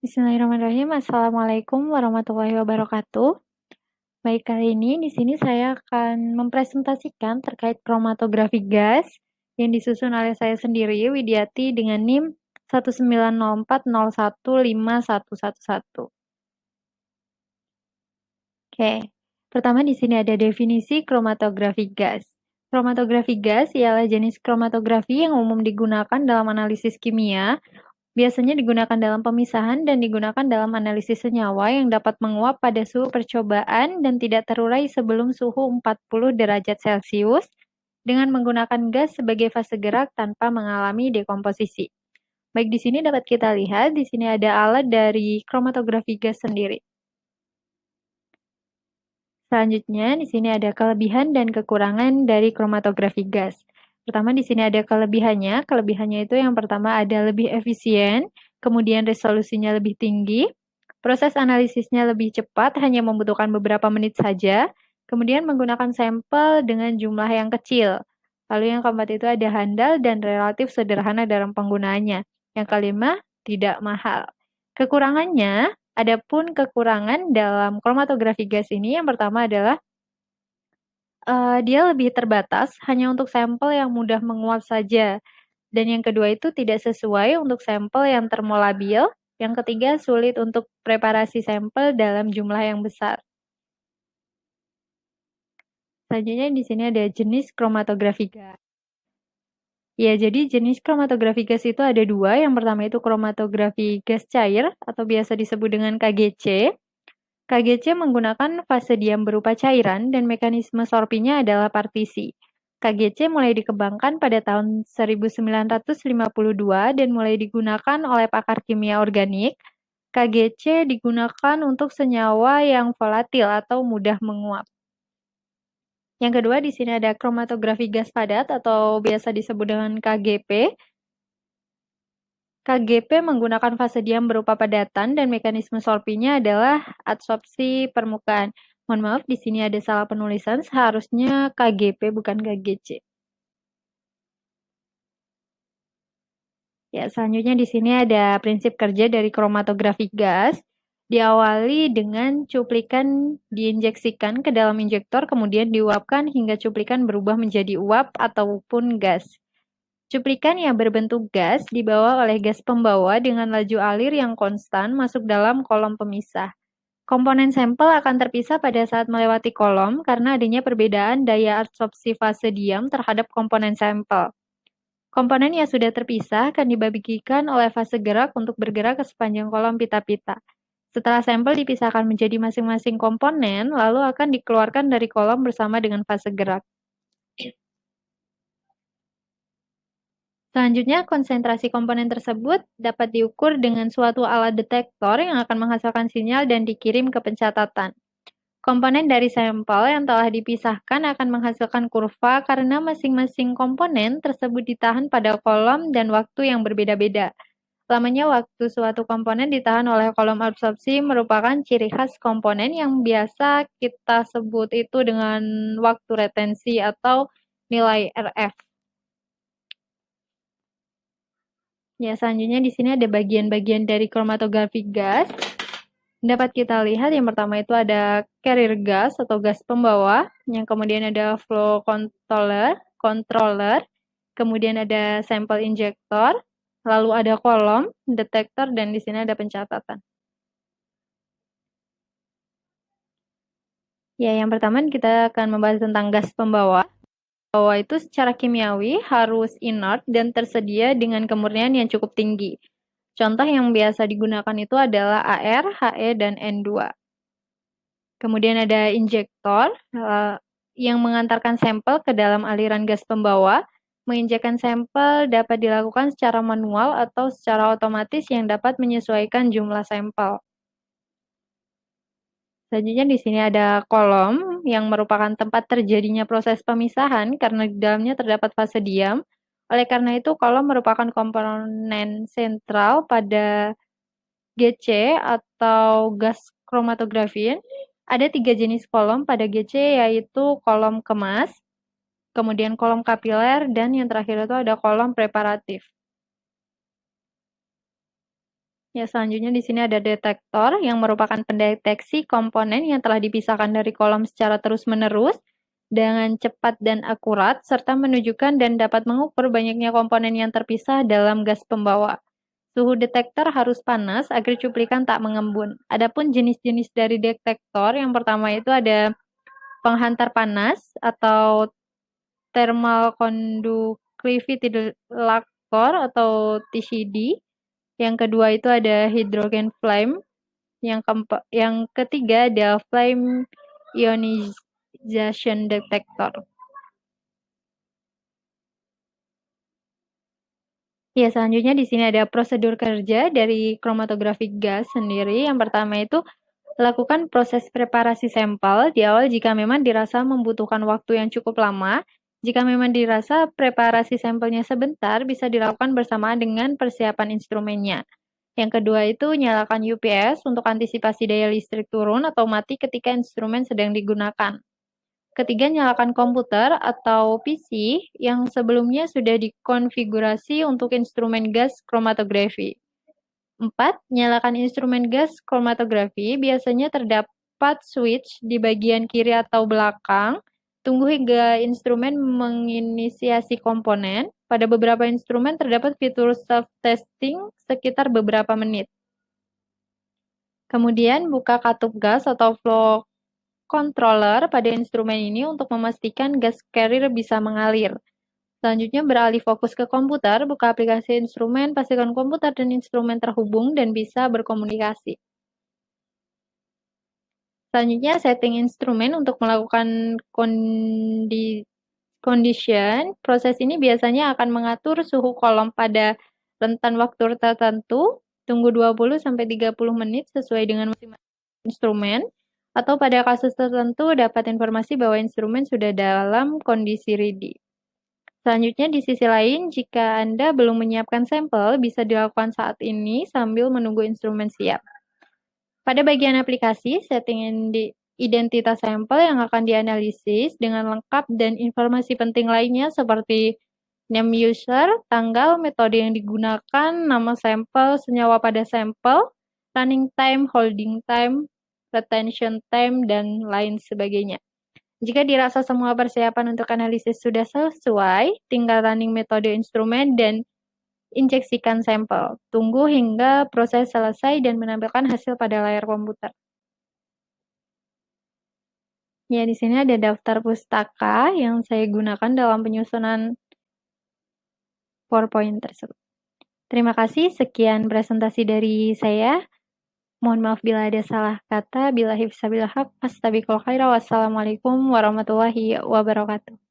Bismillahirrahmanirrahim. Assalamualaikum warahmatullahi wabarakatuh. Baik, kali ini di sini saya akan mempresentasikan terkait kromatografi gas yang disusun oleh saya sendiri, Widiati, dengan NIM 190401511. Oke, pertama di sini ada definisi kromatografi gas. Kromatografi gas ialah jenis kromatografi yang umum digunakan dalam analisis kimia. Biasanya digunakan dalam pemisahan dan digunakan dalam analisis senyawa yang dapat menguap pada suhu percobaan dan tidak terurai sebelum suhu 40 derajat Celcius dengan menggunakan gas sebagai fase gerak tanpa mengalami dekomposisi. Baik, di sini dapat kita lihat, di sini ada alat dari kromatografi gas sendiri. Selanjutnya, di sini ada kelebihan dan kekurangan dari kromatografi gas. Pertama, di sini ada kelebihannya. Kelebihannya itu yang pertama ada lebih efisien, kemudian resolusinya lebih tinggi, proses analisisnya lebih cepat, hanya membutuhkan beberapa menit saja, kemudian menggunakan sampel dengan jumlah yang kecil. Lalu yang keempat itu ada handal dan relatif sederhana dalam penggunaannya. Yang kelima, tidak mahal. Kekurangannya, adapun kekurangan dalam kromatografi gas ini yang pertama adalah dia lebih terbatas hanya untuk sampel yang mudah menguap saja. Dan yang kedua itu tidak sesuai untuk sampel yang termolabil. Yang ketiga sulit untuk preparasi sampel dalam jumlah yang besar. Selanjutnya di sini ada jenis kromatografi gas. Ya, jadi jenis kromatografi gas itu ada dua. Yang pertama itu kromatografi gas cair atau biasa disebut dengan KGC. KGC menggunakan fase diam berupa cairan dan mekanisme sorpinya adalah partisi. KGC mulai dikembangkan pada tahun 1952 dan mulai digunakan oleh pakar kimia organik. KGC digunakan untuk senyawa yang volatil atau mudah menguap. Yang kedua di sini ada kromatografi gas padat atau biasa disebut dengan KGP. KGP menggunakan fase diam berupa padatan dan mekanisme sorpinya adalah adsorpsi permukaan. Mohon maaf, di sini ada salah penulisan, seharusnya KGP bukan KGC. Ya, selanjutnya di sini ada prinsip kerja dari kromatografi gas. Diawali dengan cuplikan diinjeksikan ke dalam injektor, kemudian diuapkan hingga cuplikan berubah menjadi uap ataupun gas. Cuplikan yang berbentuk gas dibawa oleh gas pembawa dengan laju alir yang konstan masuk dalam kolom pemisah. Komponen sampel akan terpisah pada saat melewati kolom karena adanya perbedaan daya adsorpsi fase diam terhadap komponen sampel. Komponen yang sudah terpisah akan dibagikan oleh fase gerak untuk bergerak ke sepanjang kolom pita-pita. Setelah sampel dipisahkan menjadi masing-masing komponen, lalu akan dikeluarkan dari kolom bersama dengan fase gerak. Selanjutnya, konsentrasi komponen tersebut dapat diukur dengan suatu alat detektor yang akan menghasilkan sinyal dan dikirim ke pencatatan. Komponen dari sampel yang telah dipisahkan akan menghasilkan kurva karena masing-masing komponen tersebut ditahan pada kolom dan waktu yang berbeda-beda. Lamanya waktu suatu komponen ditahan oleh kolom absorpsi merupakan ciri khas komponen yang biasa kita sebut itu dengan waktu retensi atau nilai RF. Ya, selanjutnya di sini ada bagian-bagian dari kromatografi gas. Dapat kita lihat yang pertama itu ada carrier gas atau gas pembawa, yang kemudian ada flow controller, kemudian ada sampel injector, lalu ada kolom, detektor, dan di sini ada pencatatan. Ya, yang pertama kita akan membahas tentang gas pembawa. Pembawa itu secara kimiawi harus inert dan tersedia dengan kemurnian yang cukup tinggi. Contoh yang biasa digunakan itu adalah AR, HE, dan N2. Kemudian ada injektor yang mengantarkan sampel ke dalam aliran gas pembawa. Menginjekkan sampel dapat dilakukan secara manual atau secara otomatis yang dapat menyesuaikan jumlah sampel. Selanjutnya di sini ada kolom yang merupakan tempat terjadinya proses pemisahan karena di dalamnya terdapat fase diam. Oleh karena itu, kolom merupakan komponen sentral pada GC atau gas kromatografi. Ada 3 jenis kolom pada GC, yaitu kolom kemas, kemudian kolom kapiler, dan yang terakhir itu ada kolom preparatif. Ya, selanjutnya di sini ada detektor yang merupakan pendeteksi komponen yang telah dipisahkan dari kolom secara terus-menerus dengan cepat dan akurat, serta menunjukkan dan dapat mengukur banyaknya komponen yang terpisah dalam gas pembawa. Suhu detektor harus panas agar cuplikan tak mengembun. Adapun jenis-jenis dari detektor, yang pertama itu ada penghantar panas atau thermal conductivity detector atau TCD. Yang kedua itu ada hydrogen flame. Yang ketiga ada flame ionization detector. Ya, selanjutnya di sini ada prosedur kerja dari kromatografi gas sendiri. Yang pertama itu lakukan proses preparasi sampel di awal jika memang dirasa membutuhkan waktu yang cukup lama. Jika memang dirasa preparasi sampelnya sebentar, bisa dilakukan bersamaan dengan persiapan instrumennya. Yang kedua itu nyalakan UPS untuk antisipasi daya listrik turun atau mati ketika instrumen sedang digunakan. Ketiga, nyalakan komputer atau PC yang sebelumnya sudah dikonfigurasi untuk instrumen gas kromatografi. 4. Nyalakan instrumen gas kromatografi, biasanya terdapat switch di bagian kiri atau belakang. Tunggu hingga instrumen menginisiasi komponen. Pada beberapa instrumen terdapat fitur self-testing sekitar beberapa menit. Kemudian buka katup gas atau flow controller pada instrumen ini untuk memastikan gas carrier bisa mengalir. Selanjutnya beralih fokus ke komputer, buka aplikasi instrumen, pastikan komputer dan instrumen terhubung dan bisa berkomunikasi. Selanjutnya setting instrumen untuk melakukan condition. Proses ini biasanya akan mengatur suhu kolom pada rentan waktu tertentu, tunggu 20-30 menit sesuai dengan masing-masing instrumen, atau pada kasus tertentu dapat informasi bahwa instrumen sudah dalam kondisi ready. Selanjutnya di sisi lain, jika Anda belum menyiapkan sampel, bisa dilakukan saat ini sambil menunggu instrumen siap. Pada bagian aplikasi, setting identitas sampel yang akan dianalisis dengan lengkap dan informasi penting lainnya seperti name user, tanggal, metode yang digunakan, nama sampel, senyawa pada sampel, running time, holding time, retention time, dan lain sebagainya. Jika dirasa semua persiapan untuk analisis sudah sesuai, tinggal running metode instrumen dan injeksikan sampel. Tunggu hingga proses selesai dan menampilkan hasil pada layar komputer. Ya, di sini ada daftar pustaka yang saya gunakan dalam penyusunan PowerPoint tersebut. Terima kasih, sekian presentasi dari saya. Mohon maaf bila ada salah kata. Billahi fisabilillah haq, astabiqul khaira. Wassalamualaikum warahmatullahi wabarakatuh.